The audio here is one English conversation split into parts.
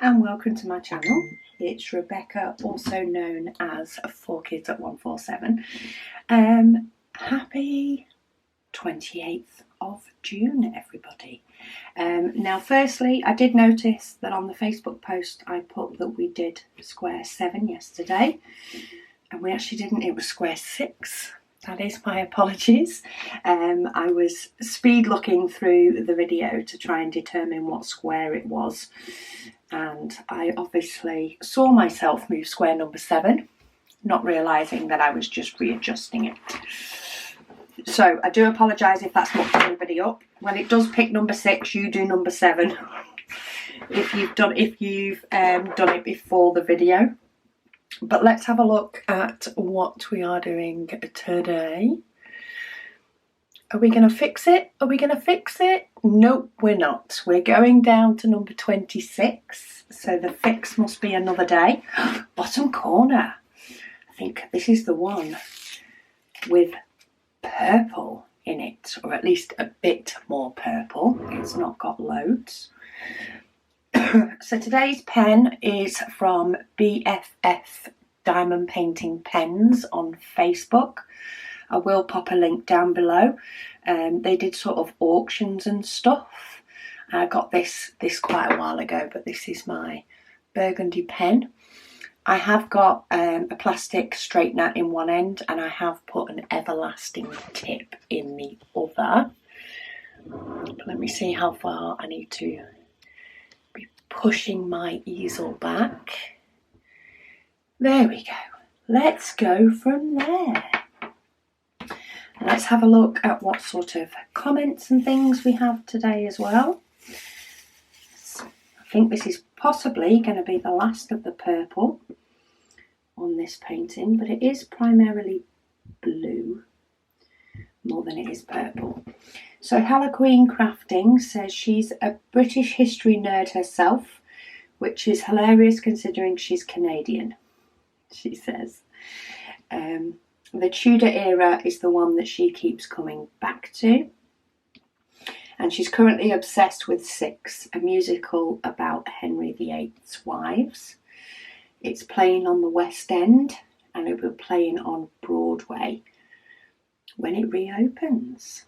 and welcome to my channel. It's Rebecca, also known as 4Kids at 147. Happy 28th of June, everybody. Now firstly, I did notice that on the Facebook post I put that we did square 7 yesterday, and we actually didn't. It was square 6. That is my apologies. I was speed looking through the video to try and determine what square it was, and I obviously saw myself move square number 7, not realising that I was just readjusting it. So I do apologise if that's mucked anybody up. When it does pick number 6, you do number 7 if you've done it before the video. But let's have a look at what we are doing today. Are we going to fix it? Are we going to fix it? Nope, we're not. We're going down to number 26. So the fix must be another day. Bottom corner. I think this is the one with purple in it, or at least a bit more purple. It's not got loads. So today's pen is from BFF Diamond Painting Pens on Facebook. I will pop a link down below. They did sort of auctions and stuff. I got this quite a while ago, but this is my burgundy pen. I have got a plastic straightener in one end, and I have put an everlasting tip in the other. But let me see how far I need to be pushing my easel back. There we go. Let's go from there. Let's have a look at what sort of comments and things we have today as well. I think this is possibly going to be the last of the purple on this painting, but it is primarily blue more than it is purple. So Hella Queen Crafting says she's a British history nerd herself, which is hilarious considering she's Canadian, she says. The Tudor era is the one that she keeps coming back to. And she's currently obsessed with Six, a musical about Henry VIII's wives. It's playing on the West End, and it will be playing on Broadway when it reopens.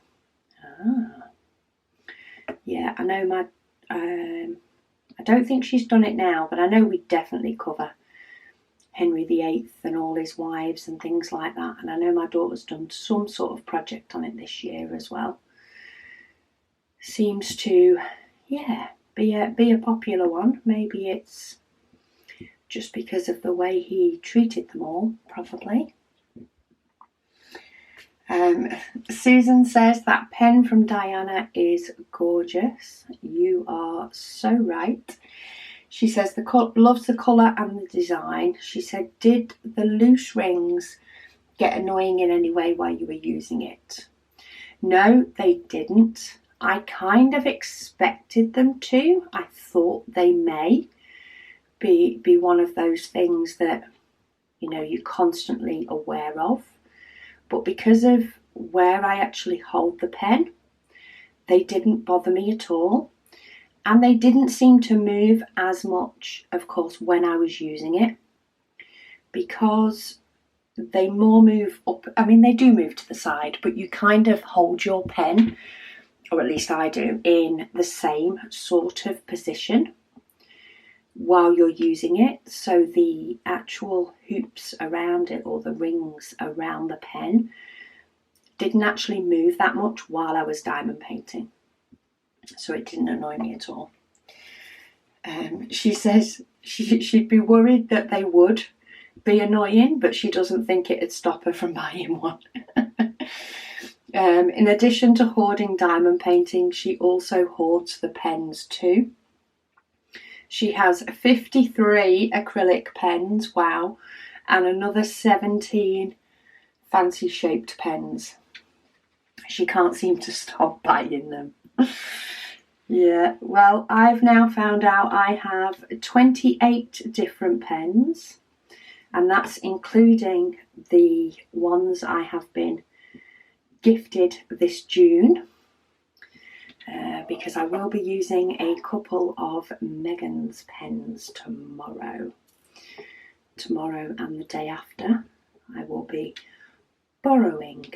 Yeah, I know I don't think she's done it now, but I know we definitely cover Henry VIII and all his wives and things like that. And I know my daughter's done some sort of project on it this year as well. Seems to, yeah, be a popular one. Maybe it's just because of the way he treated them all, probably. Susan says that pen from Diana is gorgeous. You are so right. She says loves the colour and the design. She said, did the loose rings get annoying in any way while you were using it? No, they didn't. I kind of expected them to. I thought they may be one of those things that, you know, you're constantly aware of. But because of where I actually hold the pen, they didn't bother me at all. And they didn't seem to move as much, of course, when I was using it, because they more move up. I mean, they do move to the side, but you kind of hold your pen, or at least I do, in the same sort of position while you're using it. So the actual hoops around it, or the rings around the pen, didn't actually move that much while I was diamond painting. So it didn't annoy me at all. She says she'd be worried that they would be annoying, but she doesn't think it'd stop her from buying one. In addition to hoarding diamond painting, she also hoards the pens too. She has 53 acrylic pens, wow, and another 17 fancy shaped pens. She can't seem to stop buying them. Yeah, well, I've now found out I have 28 different pens, and that's including the ones I have been gifted this June, because I will be using a couple of Megan's pens tomorrow. Tomorrow and the day after, I will be borrowing.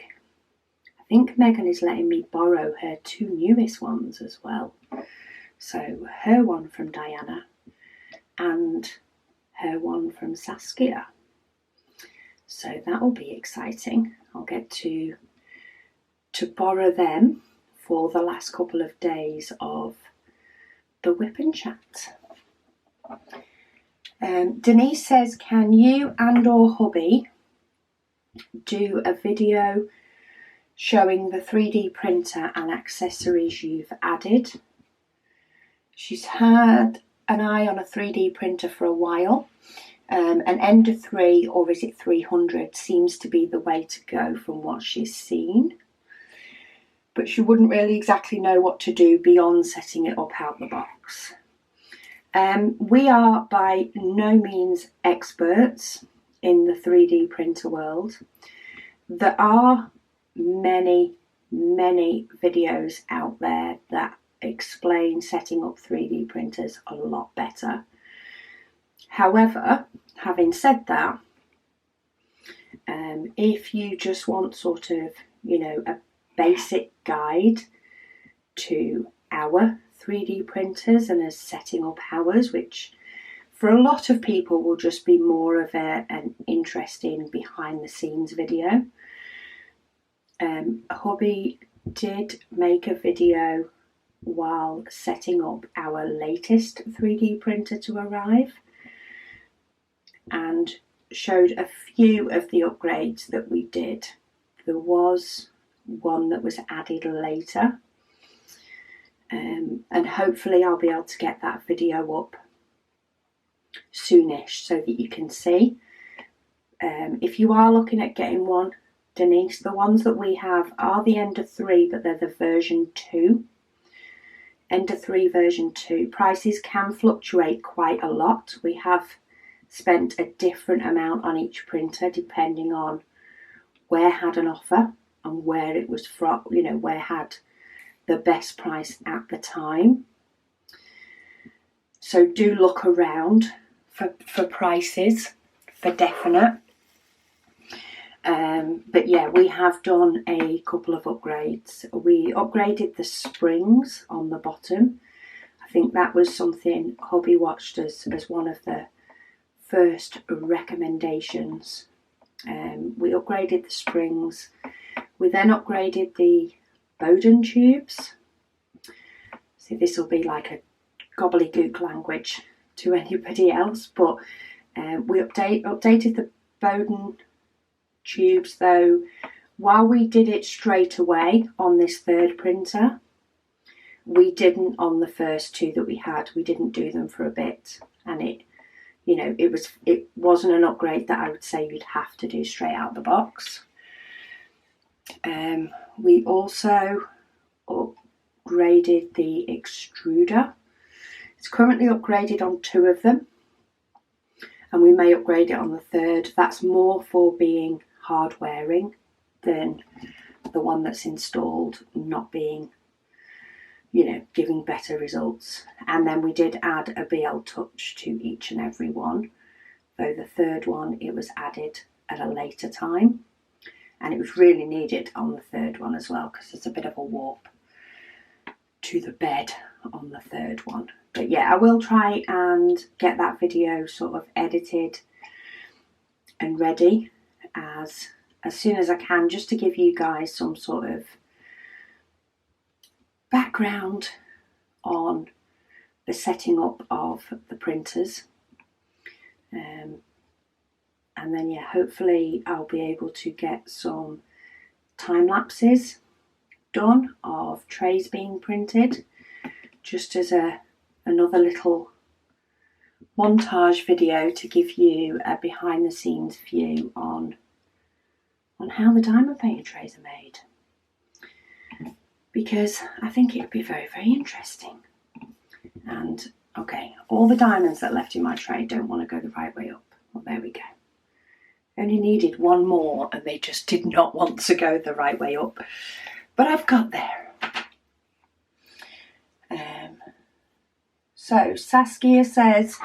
I think Megan is letting me borrow her 2 newest ones as well. So her one from Diana and her one from Saskia. So that will be exciting. I'll get to borrow them for the last couple of days of the Whip and Chat. Denise says, can you and or hubby do a video showing the 3D printer and accessories you've added? She's had an eye on a 3D printer for a while. An Ender 3, or is it 300, seems to be the way to go from what she's seen. But she wouldn't really exactly know what to do beyond setting it up out the box. We are by no means experts in the 3D printer world. There are many videos out there that explain setting up 3D printers a lot better. However, having said that, if you just want sort of, a basic guide to our 3D printers and as setting up ours, which for a lot of people will just be more of an interesting behind the scenes video. Hubby did make a video while setting up our latest 3D printer to arrive and showed a few of the upgrades that we did. There was one that was added later, and hopefully I'll be able to get that video up soonish so that you can see. If you are looking at getting one, Denise, the ones that we have are the Ender 3, but they're the version 2. Ender 3 version 2. Prices can fluctuate quite a lot. We have spent a different amount on each printer depending on where had an offer and where it was from, where had the best price at the time. So do look around for prices for definite. But yeah, we have done a couple of upgrades. We upgraded the springs on the bottom. I think that was something hubby watched as one of the first recommendations. We upgraded the springs. We then upgraded the Bowden tubes. See, this will be like a gobbledygook language to anybody else, but we updated the Bowden tubes though. While we did it straight away on this third printer, we didn't on the first 2 that we had. We didn't do them for a bit, and it wasn't an upgrade that I would say you'd have to do straight out the box. We also upgraded the extruder. It's currently upgraded on 2 of them, and we may upgrade it on the 3rd. That's more for being hard wearing than the one that's installed not being, giving better results. And then we did add a BL touch to each and every one, though the 3rd one, it was added at a later time, and it was really needed on the 3rd one as well, because there's a bit of a warp to the bed on the 3rd one. But yeah, I will try and get that video sort of edited and ready as soon as I can, just to give you guys some sort of background on the setting up of the printers. And then yeah, hopefully I'll be able to get some time lapses done of trays being printed, just as another little montage video to give you a behind the scenes view on how the diamond painted trays are made, because I think it would be very, very interesting. And okay, all the diamonds that left in my tray don't want to go the right way up. Well, there we go. Only needed one more and they just did not want to go the right way up, but I've got there. So Saskia says,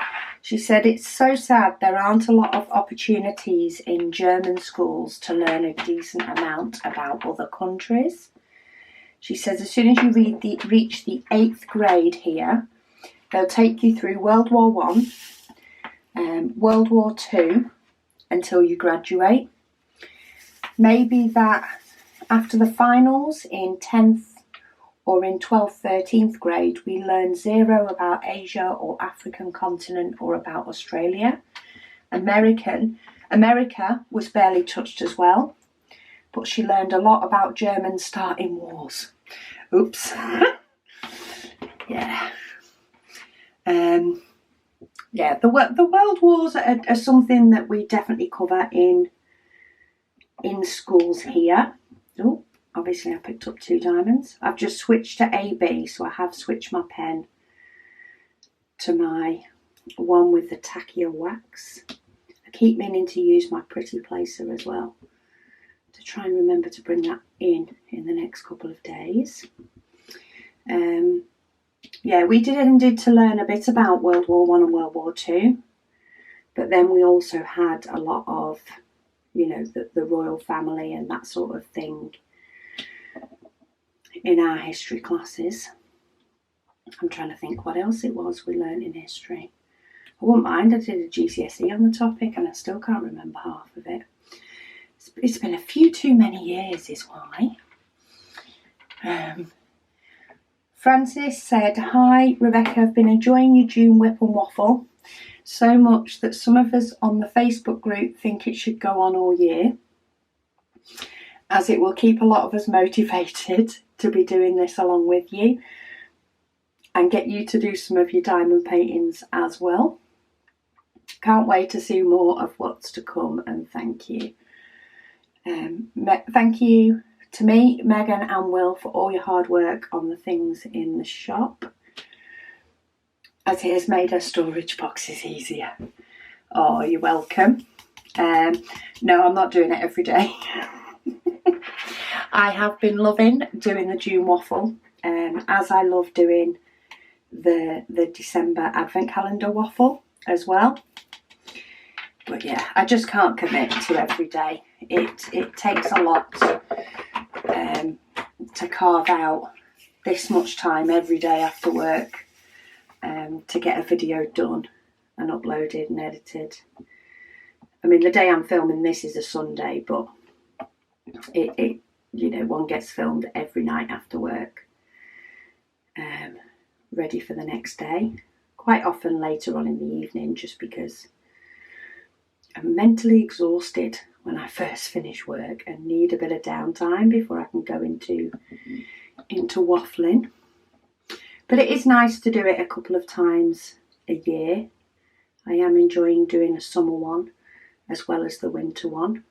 she said, it's so sad there aren't a lot of opportunities in German schools to learn a decent amount about other countries. She says as soon as you reach the 8th grade here, they'll take you through World War One, World War Two until you graduate. Maybe that after the finals in 10th or in 12th, 13th grade, we learn zero about Asia or African continent or about Australia. America was barely touched as well, but she learned a lot about Germans starting wars. Oops. Yeah. Yeah, the world wars are something that we definitely cover in schools here. Oh, obviously I picked up 2 diamonds. I've just switched to AB, so I have switched my pen to my one with the tackier wax. I keep meaning to use my pretty placer as well, to try and remember to bring that in the next couple of days. Yeah, we did to learn a bit about World War One and World War Two, but then we also had a lot of, you know, the royal family and that sort of thing in our history classes. I'm trying to think what else it was we learned in history. I wouldn't mind, I did a GCSE on the topic and I still can't remember half of it. It's been a few too many years is why. Francis said, hi Rebecca, I've been enjoying your June Whip and Waffle so much that some of us on the Facebook group think it should go on all year, as it will keep a lot of us motivated to be doing this along with you and get you to do some of your diamond paintings as well. Can't wait to see more of what's to come, and thank you. Thank you to me, Megan and Will, for all your hard work on the things in the shop, as it has made our storage boxes easier. Oh, you're welcome. No, I'm not doing it every day. I have been loving doing the June waffle, as I love doing the December advent calendar waffle as well. But yeah, I just can't commit to every day. It takes a lot to carve out this much time every day after work to get a video done and uploaded and edited. I mean, the day I'm filming this is a Sunday, but it you know, one gets filmed every night after work, ready for the next day. Quite often later on in the evening, just because I'm mentally exhausted when I first finish work and need a bit of downtime before I can go into waffling. But it is nice to do it a couple of times a year. I am enjoying doing a summer one as well as the winter one,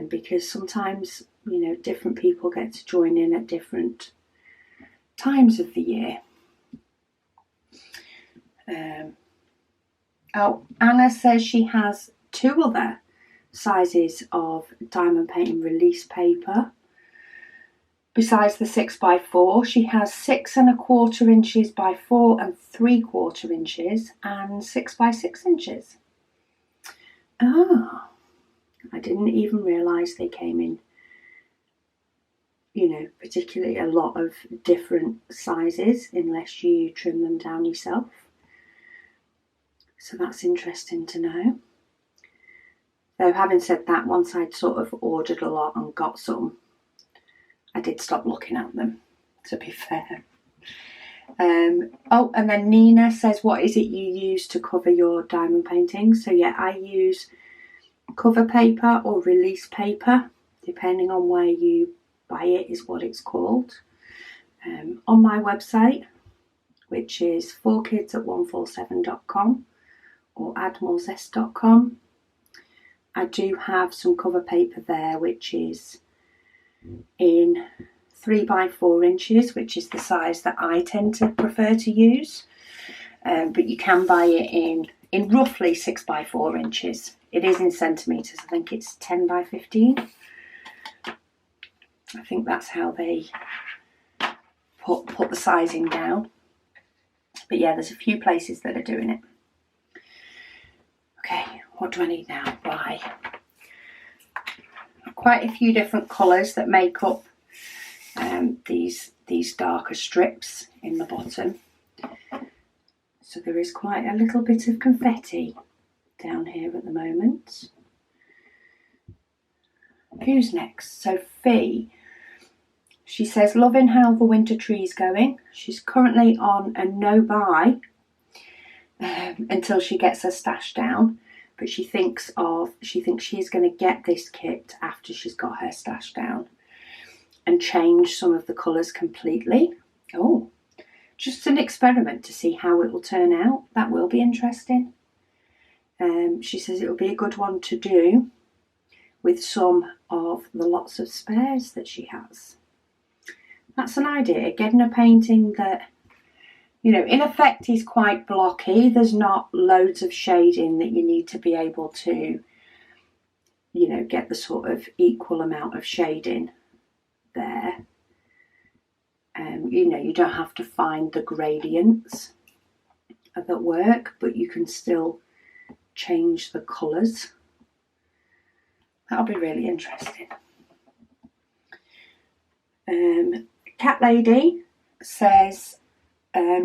because sometimes, you know, different people get to join in at different times of the year. Oh, Anna says she has 2 other sizes of diamond painting release paper. Besides the 6x4, she has 6 1/4 inches by 4 3/4 inches and 6x6 inches. Ah, I didn't even realise they came in, you know, particularly a lot of different sizes unless you trim them down yourself. So that's interesting to know. Though having said that, once I'd sort of ordered a lot and got some, I did stop looking at them, to be fair. Oh, and then Nina says, what is it you use to cover your diamond paintings? So yeah, I use cover paper or release paper, depending on where you buy it is what it's called. On my website, which is 4kids@147.com or addmorezest.com, I do have some cover paper there, which is in 3x4 inches, which is the size that I tend to prefer to use. But you can buy it in roughly 6x4 inches. It is in centimetres. I think it's 10x15. I think that's how they put the sizing down. But yeah, there's a few places that are doing it. Okay, what do I need now? Right. Quite a few different colours that make up these darker strips in the bottom. So there is quite a little bit of confetti down here at the moment. Who's next? Sophie. She says, loving how the winter tree's going. She's currently on a no-buy until she gets her stash down. But she thinks she's going to get this kit after she's got her stash down and change some of the colours completely. Oh, just an experiment to see how it will turn out. That will be interesting. She says it will be a good one to do with some of the lots of spares that she has. That's an idea, getting a painting that, you know, in effect is quite blocky. There's not loads of shading that you need to be able to, you know, get the sort of equal amount of shading there. You know, you don't have to find the gradients that work, but you can still change the colours. That'll be really interesting. Cat Lady says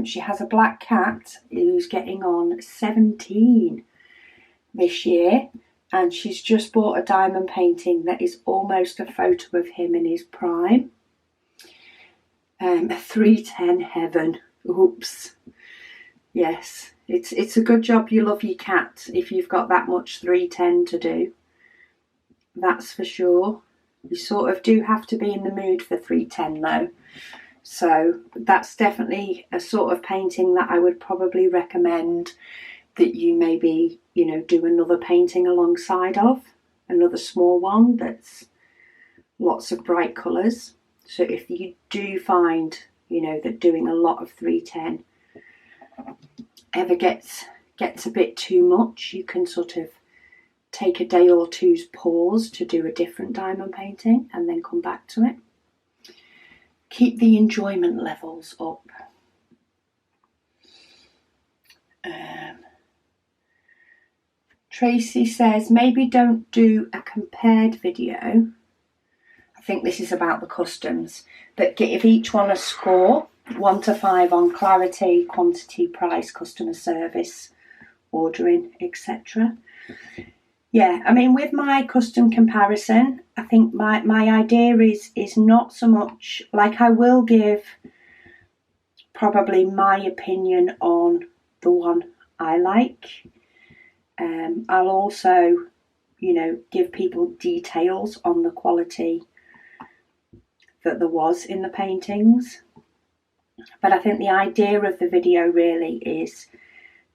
she has a black cat who's getting on 17 this year, and she's just bought a diamond painting that is almost a photo of him in his prime. 310 heaven. Oops. Yes, it's a good job you love your cat if you've got that much 310 to do. That's for sure. You sort of do have to be in the mood for 310 though. So that's definitely a sort of painting that I would probably recommend that you maybe, you know, do another painting alongside of. Another small one that's lots of bright colours. So if you do find, you know, that doing a lot of 310 ever gets a bit too much, you can sort of take a day or two's pause to do a different diamond painting and then come back to it. Keep the enjoyment levels up. Tracy says, maybe don't do a compared video. I think this is about the customs, but give each one a score, 1 to 5 on clarity, quantity, price, customer service, ordering, etc. Yeah, I mean, with my custom comparison, I think my idea is not so much, like, I will give probably my opinion on the one I like. I'll also, you know, give people details on the quality that there was in the paintings. But I think the idea of the video really is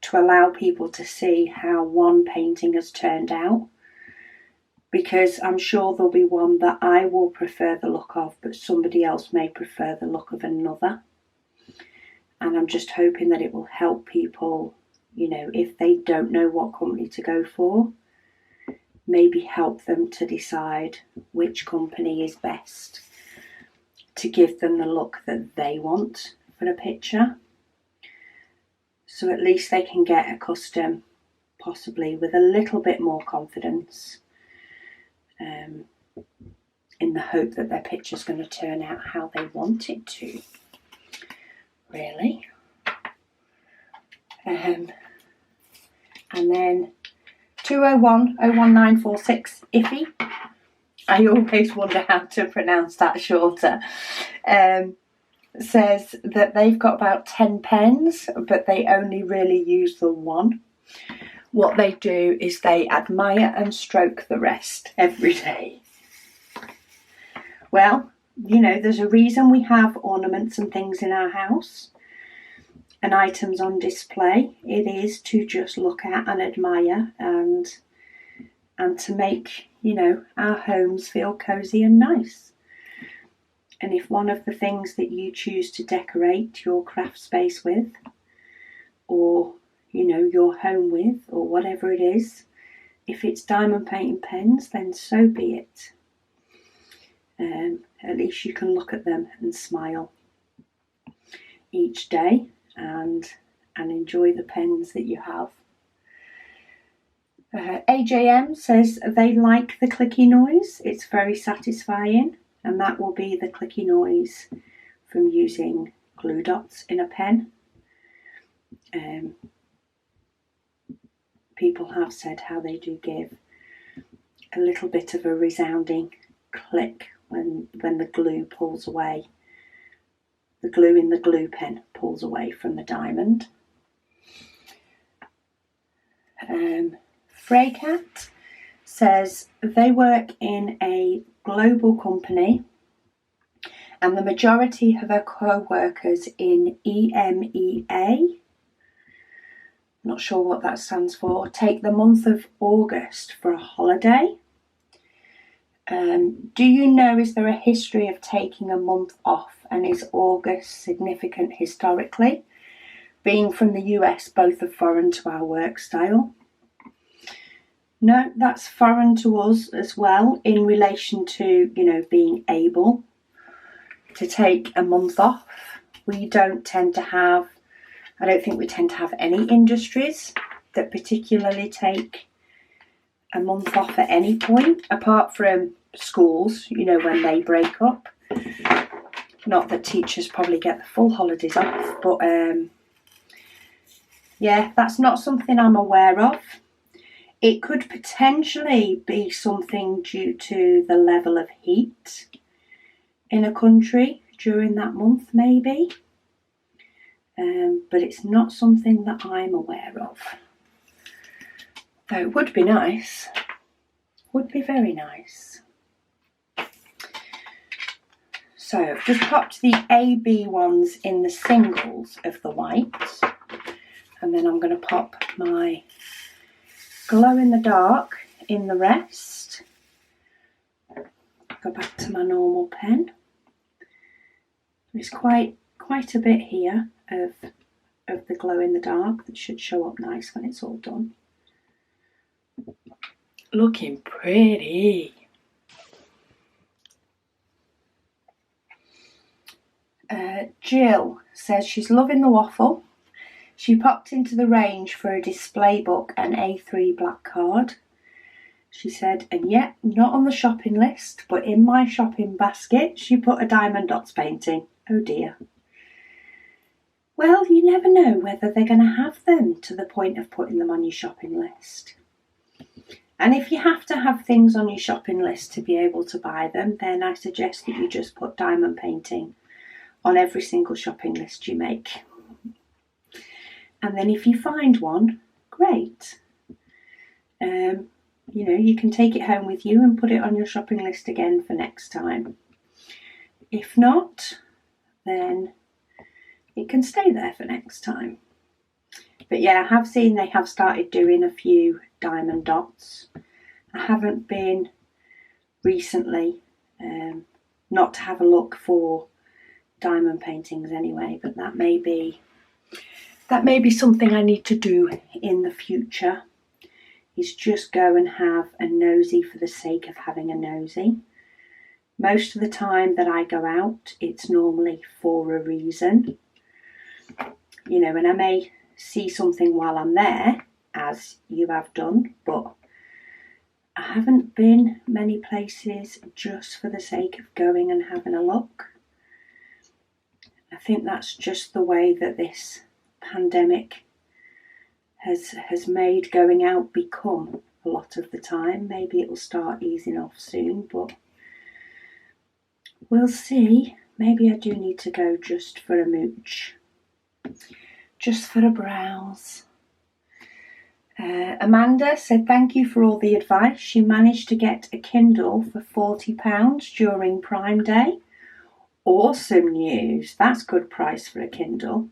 to allow people to see how one painting has turned out, because I'm sure there'll be one that I will prefer the look of, but somebody else may prefer the look of another. And I'm just hoping that it will help people, you know, if they don't know what company to go for, maybe help them to decide which company is best to give them the look that they want for a picture. So at least they can get a custom, possibly with a little bit more confidence, in the hope that their picture's going to turn out how they want it to, really. And then 201-01946 Iffy. I always wonder how to pronounce that shorter. Says that they've got about 10 pens, but they only really use the one. What they do is they admire and stroke the rest every day. Well, you know, there's a reason we have ornaments and things in our house and items on display. It is to just look at and admire and to make, you know, our homes feel cosy and nice. And if one of the things that you choose to decorate your craft space with, or, you know, your home with, or whatever it is, if it's diamond painting pens, then so be it. At least you can look at them and smile each day and and enjoy the pens that you have. AJM says they like the clicky noise. It's very satisfying, and that will be the clicky noise from using glue dots in a pen. People have said how they do give a little bit of a resounding click when the glue pulls away. The glue in the glue pen pulls away from the diamond. Freycat says they work in a global company and the majority of her co-workers in EMEA, not sure what that stands for, take the month of August for a holiday. Do you know, is there a history of taking a month off, and is August significant historically? Being from the US, both are foreign to our work style. No, that's foreign to us as well in relation to, being able to take a month off. We don't tend to have, I don't think we tend to have any industries that particularly take a month off at any point, apart from schools, when they break up. Not that teachers probably get the full holidays off, but yeah, that's not something I'm aware of. It could potentially be something due to the level of heat in a country during that month, maybe. But it's not something that I'm aware of. Though it would be nice. Would be very nice. So I've just popped the AB ones in the singles of the white. And then I'm going to pop my glow in the dark in the rest. Go back to my normal pen. There's quite a bit here of the glow in the dark that should show up nice when it's all done. Looking pretty. Jill says she's loving the waffle. She popped into the range for a display book and A3 black card. She said, and yet not on the shopping list, but in my shopping basket, she put a diamond dots painting. Oh dear. Well, you never know whether they're going to have them to the point of putting them on your shopping list. And if you have to have things on your shopping list to be able to buy them, then I suggest that you just put diamond painting on every single shopping list you make. And then if you find one, great. You can take it home with you and put it on your shopping list again for next time. If not, then it can stay there for next time. But yeah, I have seen they have started doing a few diamond dots. I haven't been recently, not to have a look for diamond paintings anyway, but that may be something I need to do in the future, is just go and have a nosy for the sake of having a nosy. Most of the time that I go out, it's normally for a reason. And I may see something while I'm there, as you have done, but I haven't been many places just for the sake of going and having a look. I think that's just the way that this pandemic has made going out become a lot of the time. Maybe it will start easing off soon, but we'll see. Maybe I do need to go just for a mooch, just for a browse. Amanda said thank you for all the advice. She managed to get a Kindle for £40 during Prime Day. Awesome news. That's good price for a Kindle.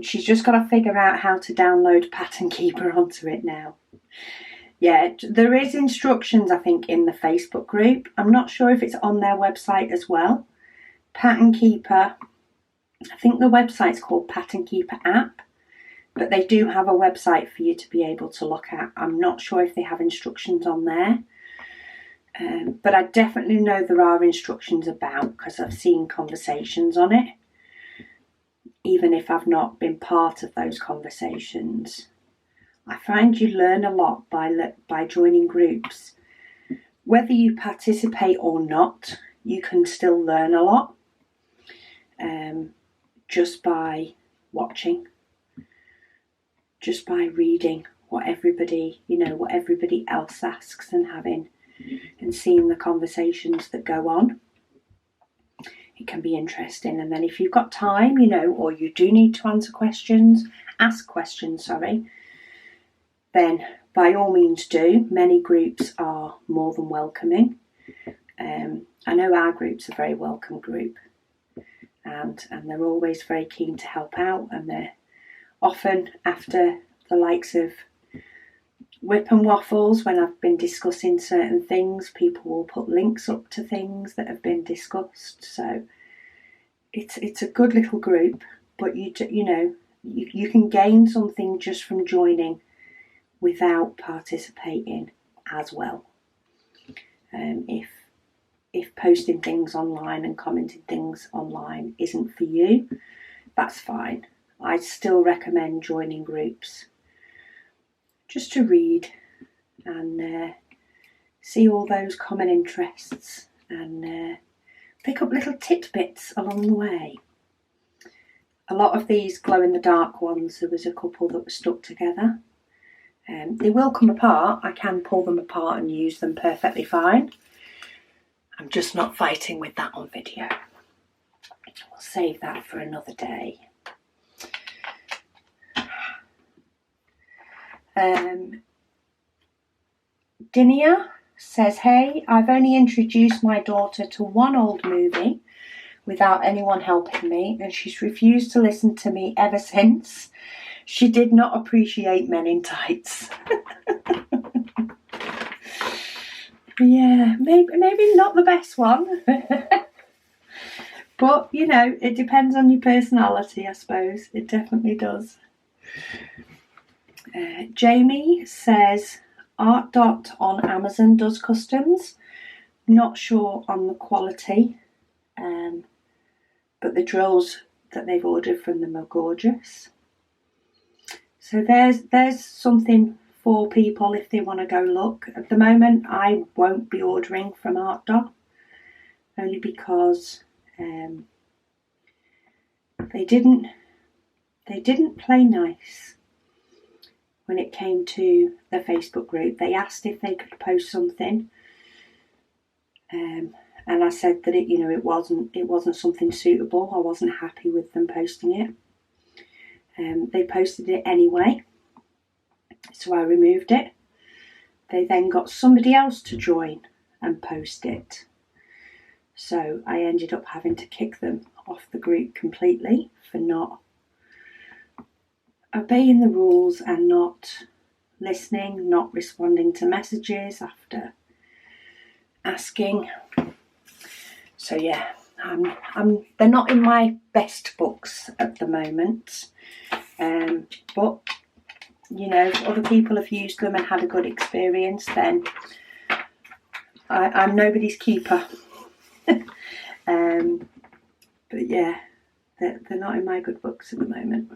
She's just got to figure out how to download Pattern Keeper onto it now. Yeah, there is instructions, I think, in the Facebook group. I'm not sure if it's on their website as well. Pattern Keeper, I think the website's called Pattern Keeper app, but they do have a website for you to be able to look at. I'm not sure if they have instructions on there. But I definitely know there are instructions about, because I've seen conversations on it. even if I've not been part of those conversations. I find you learn a lot by joining groups. Whether you participate or not, you can still learn a lot just by watching, just by reading what everybody else asks and seeing the conversations that go on. It can be interesting. And then if you've got time, or you do need to ask questions, then by all means do. Many groups are more than welcoming. I know our group's a very welcome group, and they're always very keen to help out, and they're often after the likes of Whip and Waffles, when I've been discussing certain things, people will put links up to things that have been discussed. So it's a good little group, but you can gain something just from joining without participating as well. If posting things online and commenting things online isn't for you, that's fine. I still recommend joining groups just to read and see all those common interests and pick up little tidbits along the way. A lot of these glow-in-the-dark ones, there was a couple that were stuck together. They will come apart. I can pull them apart and use them perfectly fine. I'm just not fighting with that on video. We'll save that for another day. Dinia says, hey, I've only introduced my daughter to one old movie without anyone helping me, and she's refused to listen to me ever since. She did not appreciate Men in Tights. Yeah, maybe not the best one. But, it depends on your personality, I suppose. It definitely does. Jamie says, Art Dot on Amazon does customs. Not sure on the quality, but the drills that they've ordered from them are gorgeous. So there's something for people if they want to go look. At the moment, I won't be ordering from Art Dot, only because they didn't play nice when it came to the Facebook group. They asked if they could post something, and I said that it wasn't something suitable. I wasn't happy with them posting it. They posted it anyway, so I removed it. They then got somebody else to join and post it. So I ended up having to kick them off the group completely for not obeying the rules and not listening, not responding to messages after asking. So yeah, they're not in my best books at the moment. But if other people have used them and had a good experience, then I'm nobody's keeper. But yeah, they're not in my good books at the moment.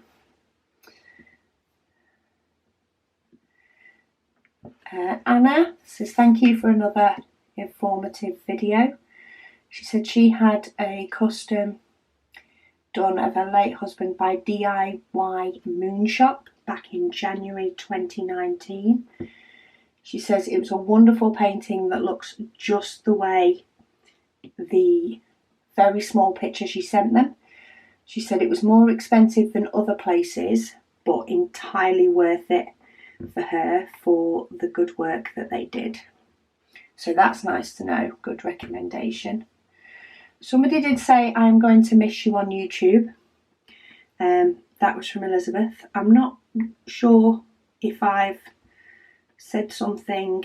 Anna says, thank you for another informative video. She said she had a custom done of her late husband by DIY Moonshop back in January 2019. She says it was a wonderful painting that looks just the way the very small picture she sent them. She said it was more expensive than other places, but entirely worth it for her for the good work that they did. So that's nice to know. Good recommendation. Somebody did say, I'm going to miss you on YouTube. That was from Elizabeth. I'm not sure if I've said something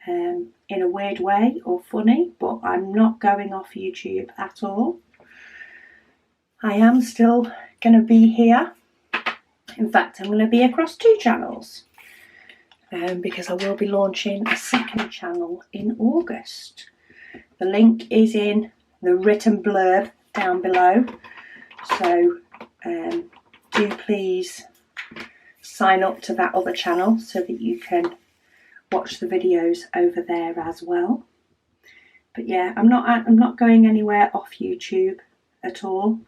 in a weird way or funny, but I'm not going off YouTube at all. I am still going to be here. In fact, I'm going to be across 2 channels because I will be launching a second channel in August. The link is in the written blurb down below, so do please sign up to that other channel so that you can watch the videos over there as well. But yeah, I'm not going anywhere off YouTube at all.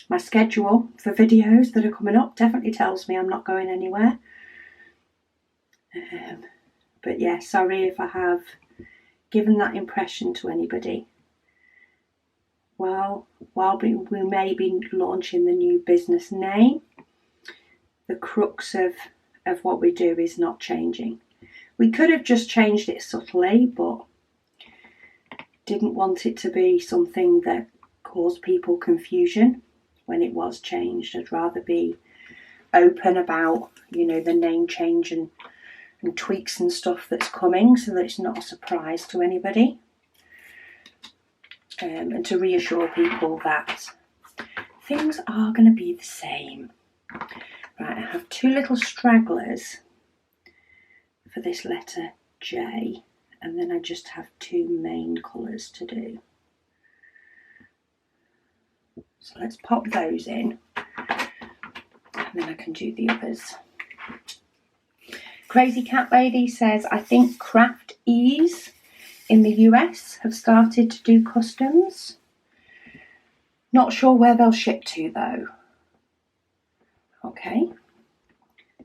My schedule for videos that are coming up definitely tells me I'm not going anywhere. But yeah, sorry if I have given that impression to anybody. Well, while we may be launching the new business name, the crux of what we do is not changing. We could have just changed it subtly, but didn't want it to be something that caused people confusion when it was changed. I'd rather be open about, you know, the name change and tweaks and stuff that's coming, so that it's not a surprise to anybody. And to reassure people that things are going to be the same. Right, I have two little stragglers for this letter J, and then I just have two main colours to do. So let's pop those in, and then I can do the others. Crazy Cat Lady says, I think Craft Ease in the US have started to do customs. Not sure where they'll ship to though. Okay,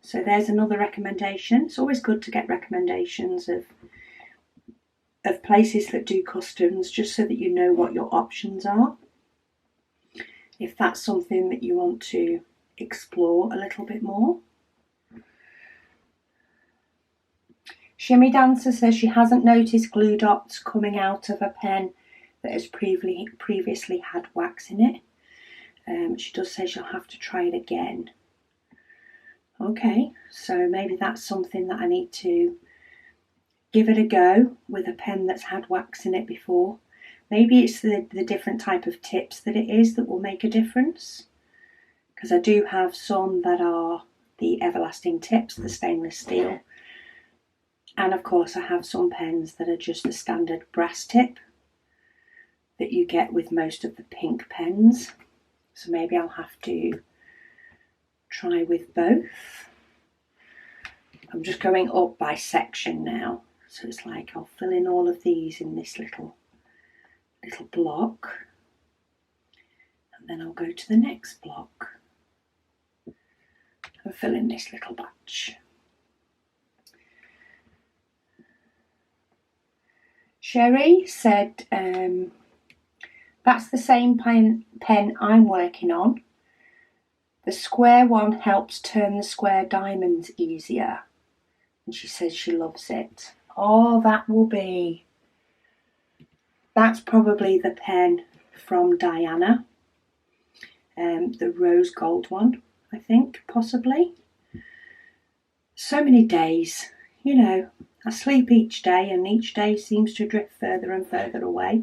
so there's another recommendation. It's always good to get recommendations of places that do customs, just so that you know what your options are, if that's something that you want to explore a little bit more. Shimmy Dancer says she hasn't noticed glue dots coming out of a pen that has previously had wax in it. She does say she'll have to try it again. Okay, so maybe that's something that I need to give it a go with a pen that's had wax in it before. Maybe it's the different type of tips that it is that will make a difference. Because I do have some that are the everlasting tips, the stainless steel. And of course I have some pens that are just the standard brass tip that you get with most of the pink pens. So maybe I'll have to try with both. I'm just going up by section now. So it's like I'll fill in all of these in this little block. And then I'll go to the next block and fill in this little batch. Sherry said, that's the same pen I'm working on. The square one helps turn the square diamonds easier. And she says she loves it. Oh, that's probably the pen from Diana. The rose gold one, I think, possibly. So many days, you know. I sleep each day and each day seems to drift further and further away.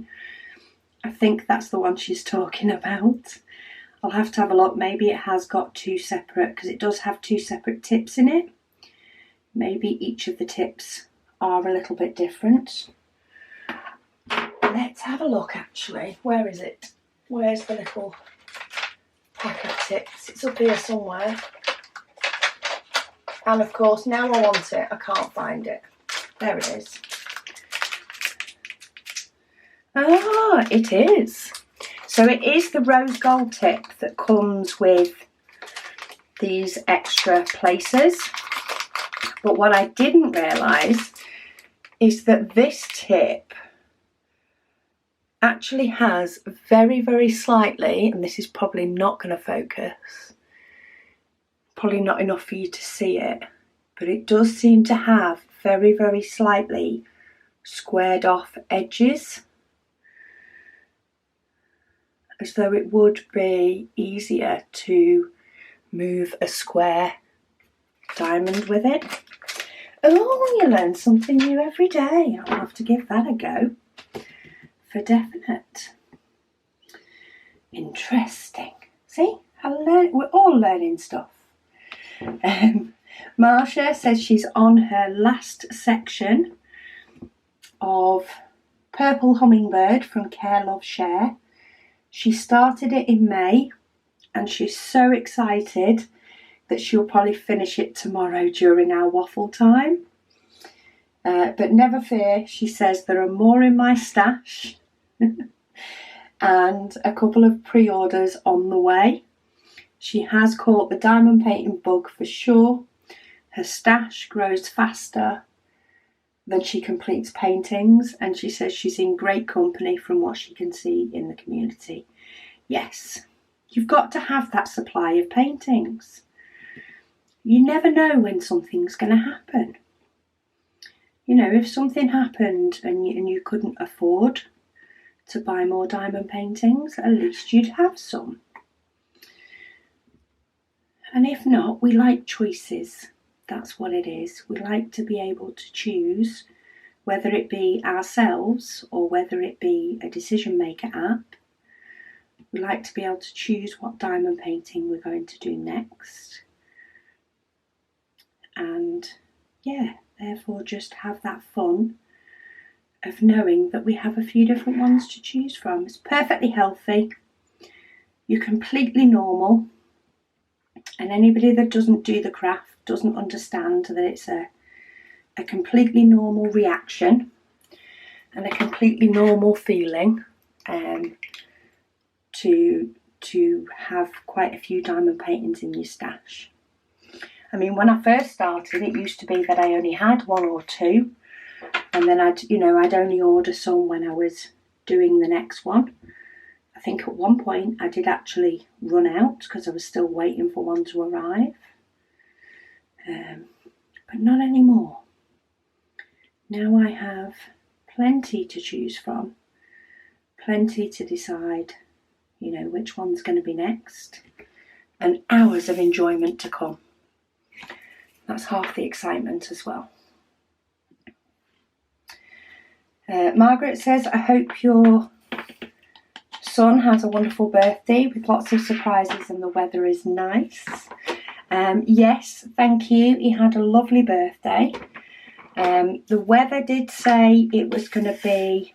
I think that's the one she's talking about. I'll have to have a look. Maybe it has got two separate, because it does have two separate tips in it. Maybe each of the tips are a little bit different. Let's have a look actually. Where is it? Where's the little pack of tips? It's up here somewhere. And of course, now I want it, I can't find it. There it is. Ah, it is. So it is the rose gold tip that comes with these extra places. But what I didn't realise is that this tip actually has very, very slightly, and this is probably not going to focus, probably not enough for you to see it, but it does seem to have very, very slightly squared off edges, as though it would be easier to move a square diamond with it. Oh, you learn something new every day. I'll have to give that a go for definite. Interesting. See, we're all learning stuff. Marsha says she's on her last section of Purple Hummingbird from Care Love Share. She started it in May and she's so excited that she'll probably finish it tomorrow during our waffle time. But never fear, she says there are more in my stash and a couple of pre-orders on the way. She has caught the diamond painting bug for sure. Her stash grows faster than she completes paintings, and she says she's in great company from what she can see in the community. Yes, you've got to have that supply of paintings. You never know when something's going to happen. You know, if something happened and you couldn't afford to buy more diamond paintings, at least you'd have some. And if not, we like choices. That's what it is. We like to be able to choose, whether it be ourselves or whether it be a decision maker app. We like to be able to choose what diamond painting we're going to do next. And yeah, therefore just have that fun of knowing that we have a few different ones to choose from. It's perfectly healthy. You're completely normal. And anybody that doesn't do the craft doesn't understand that it's a completely normal reaction and a completely normal feeling to have quite a few diamond paintings in your stash. I mean, when I first started, it used to be that I only had one or two, and then I'd only order some when I was doing the next one. I think at one point I did actually run out because I was still waiting for one to arrive, but not anymore. Now I have plenty to choose from, plenty to decide, you know, which one's going to be next, and hours of enjoyment to come. That's half the excitement as well. Margaret says, I hope your son has a wonderful birthday with lots of surprises and the weather is nice. Yes, thank you. He had a lovely birthday. The weather did say it was going to be,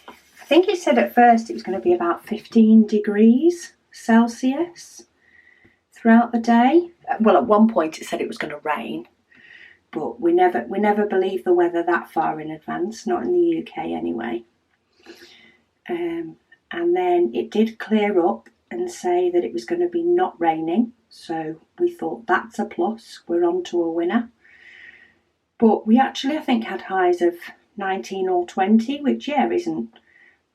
I think it said at first it was going to be about 15 degrees Celsius throughout the day. Well, at one point it said it was going to rain, but we never believe the weather that far in advance, not in the UK anyway. And then it did clear up and say that it was going to be not raining, so we thought that's a plus, we're on to a winner. But we actually, I think, had highs of 19 or 20, which, yeah, isn't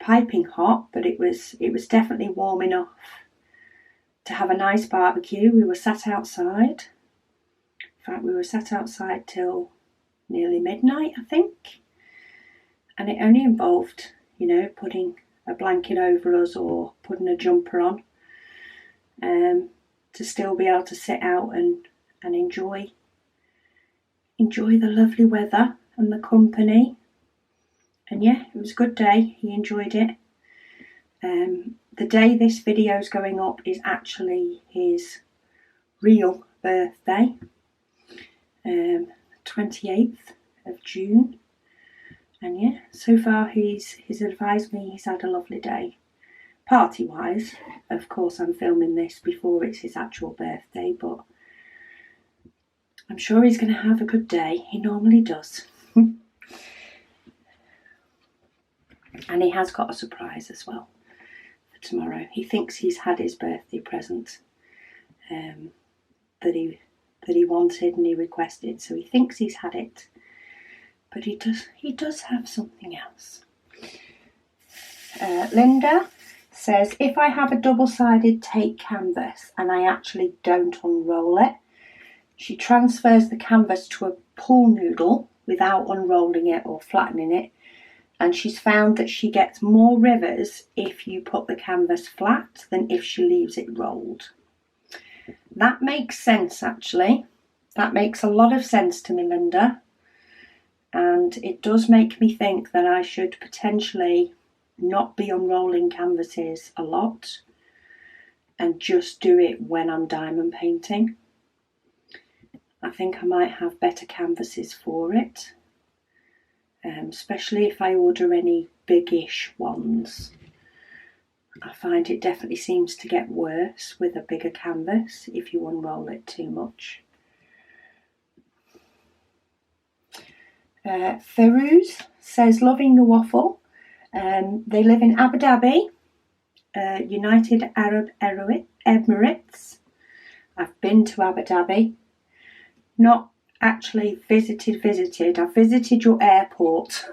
piping hot, but it was definitely warm enough to have a nice barbecue. We were sat outside. In fact, we were sat outside till nearly midnight, I think. And it only involved, you know, putting a blanket over us or putting a jumper on to still be able to sit out and enjoy the lovely weather and the company. And yeah, it was a good day. He enjoyed it. The day this video is going up is actually his real birthday, 28th of June. And yeah, so far he's advised me he's had a lovely day. Party wise, of course I'm filming this before it's his actual birthday, but I'm sure he's going to have a good day. He normally does. And he has got a surprise as well for tomorrow. He thinks he's had his birthday present that he wanted and he requested, so he thinks he's had it. But he does have something else. Linda says, if I have a double-sided tape canvas and I actually don't unroll it, she transfers the canvas to a pool noodle without unrolling it or flattening it, and she's found that she gets more rivers if you put the canvas flat than if she leaves it rolled. That makes sense, actually. That makes a lot of sense to me, Linda. And it does make me think that I should potentially not be unrolling canvases a lot and just do it when I'm diamond painting. I think I might have better canvases for it, especially if I order any biggish ones. I find it definitely seems to get worse with a bigger canvas if you unroll it too much. Ferouz says, loving the waffle. They live in Abu Dhabi, United Arab Emirates. I've been to Abu Dhabi. Not actually visited. I've visited your airport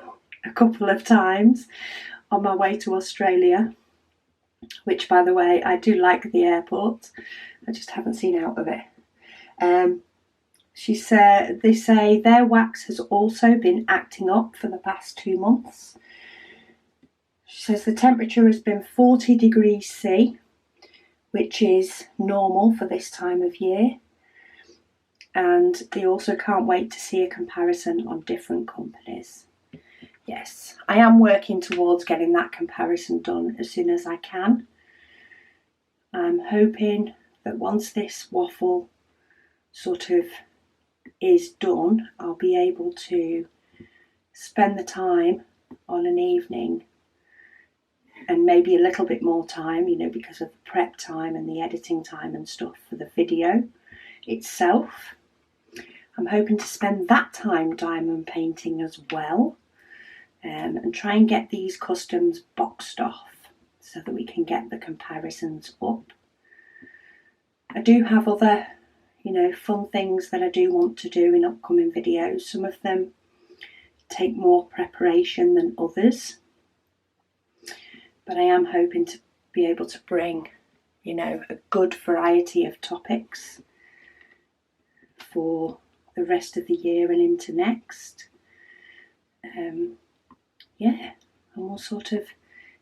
a couple of times on my way to Australia, which, by the way, I do like the airport. I just haven't seen out of it. They say their wax has also been acting up for the past 2 months. She says the temperature has been 40 degrees C, which is normal for this time of year. And they also can't wait to see a comparison on different companies. Yes, I am working towards getting that comparison done as soon as I can. I'm hoping that once this waffle sort of is done, I'll be able to spend the time on an evening and maybe a little bit more time, you know, because of the prep time and the editing time and stuff for the video itself. I'm hoping to spend that time diamond painting as well, and try and get these customs boxed off so that we can get the comparisons up. I do have other, you know, fun things that I do want to do in upcoming videos. Some of them take more preparation than others, but I am hoping to be able to bring, you know, a good variety of topics for the rest of the year and into next. Yeah, and we'll sort of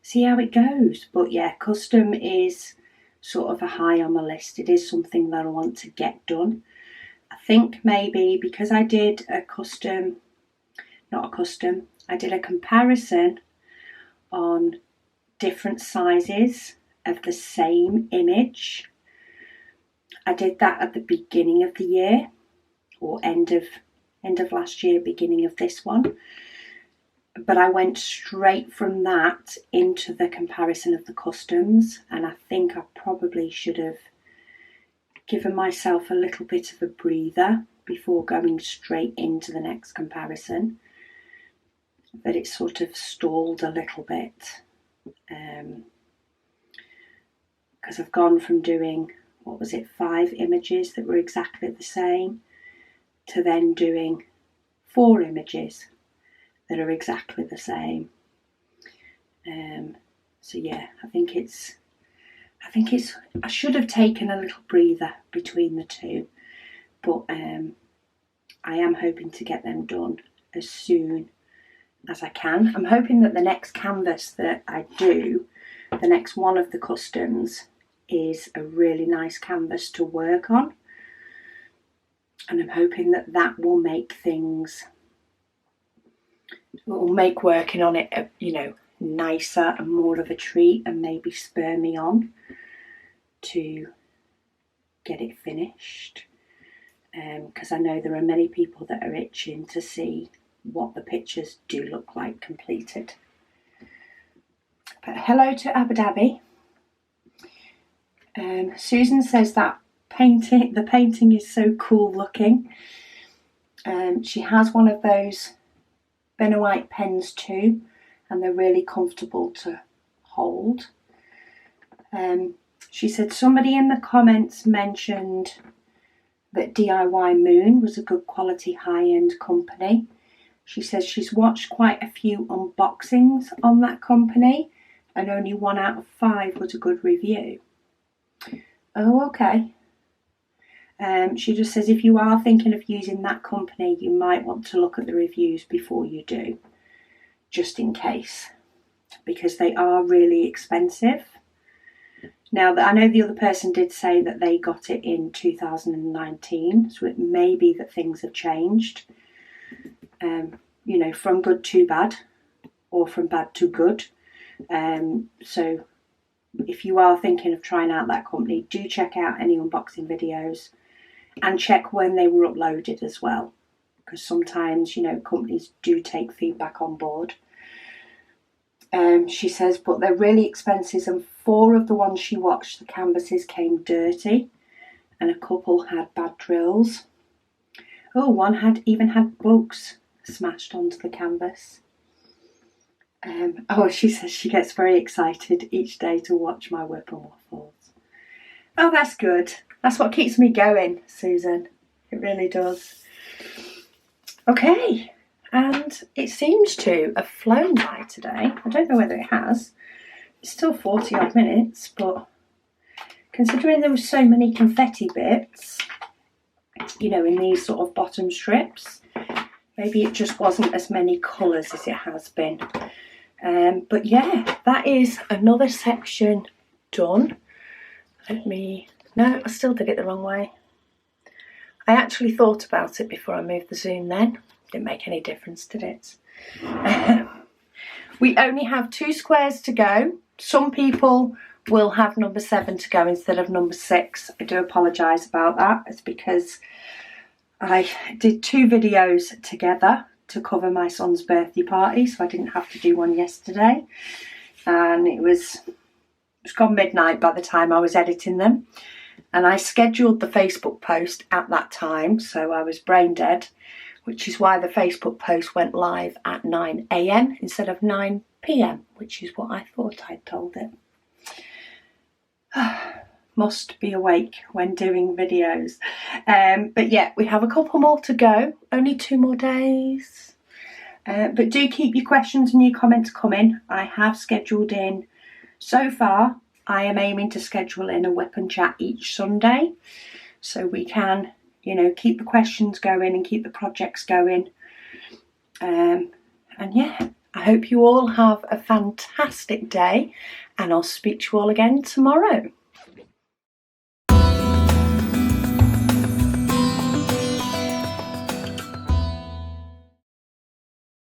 see how it goes. But yeah, custom is sort of a high on my list. It is something that I want to get done. I think maybe because I did a comparison on different sizes of the same image. I did that at the beginning of the year, or end of last year, beginning of this one. But I went straight from that into the comparison of the customs, and I think I probably should have given myself a little bit of a breather before going straight into the next comparison. But it sort of stalled a little bit, because I've gone from doing, 5 images that were exactly the same, to then doing 4 images that are exactly the same. So yeah, I think I should have taken a little breather between the two, but I am hoping to get them done as soon as I can. I'm hoping that the next canvas that I do, the next one of the customs, is a really nice canvas to work on, and I'm hoping that that will make working on it, you know, nicer and more of a treat, and maybe spur me on to get it finished, because I know there are many people that are itching to see what the pictures do look like completed. But hello to Abu Dhabi. Susan says that the painting is so cool looking. She has one of those Benoite pens too, and they're really comfortable to hold. She said somebody in the comments mentioned that DIY Moon was a good quality high-end company. She says she's watched quite a few unboxings on that company, and only 1 out of 5 was a good review. Oh, okay. She just says if you are thinking of using that company, you might want to look at the reviews before you do, just in case, because they are really expensive. Now, I know the other person did say that they got it in 2019, so it may be that things have changed, you know, from good to bad, or from bad to good. So if you are thinking of trying out that company, do check out any unboxing videos and check when they were uploaded as well, because sometimes, you know, companies do take feedback on board. She says, but they're really expensive, and 4 of the ones she watched, the canvases came dirty, and a couple had bad drills. Oh, one even had bugs smashed onto the canvas. She says she gets very excited each day to watch my whip and waffles. Oh, that's good. That's what keeps me going, Susan. It really does. Okay, and it seems to have flown by today. I don't know whether it has. It's still 40 odd minutes, but considering there were so many confetti bits, you know, in these sort of bottom strips, maybe it just wasn't as many colours as it has been. But yeah, that is another section done. No, I still did it the wrong way. I actually thought about it before I moved the zoom then. Didn't make any difference, did it? We only have 2 squares to go. Some people will have number 7 to go instead of number 6. I do apologise about that. It's because I did 2 videos together to cover my son's birthday party, so I didn't have to do one yesterday. And it was gone midnight by the time I was editing them. And I scheduled the Facebook post at that time, so I was brain dead, which is why the Facebook post went live at 9 AM instead of 9 PM, which is what I thought I'd told it. Must be awake when doing videos. But yeah, we have a couple more to go, only 2 more days. But do keep your questions and your comments coming. I have scheduled in, so far, I am aiming to schedule in a whip and chat each Sunday, so we can, you know, keep the questions going and keep the projects going. And yeah, I hope you all have a fantastic day, and I'll speak to you all again tomorrow.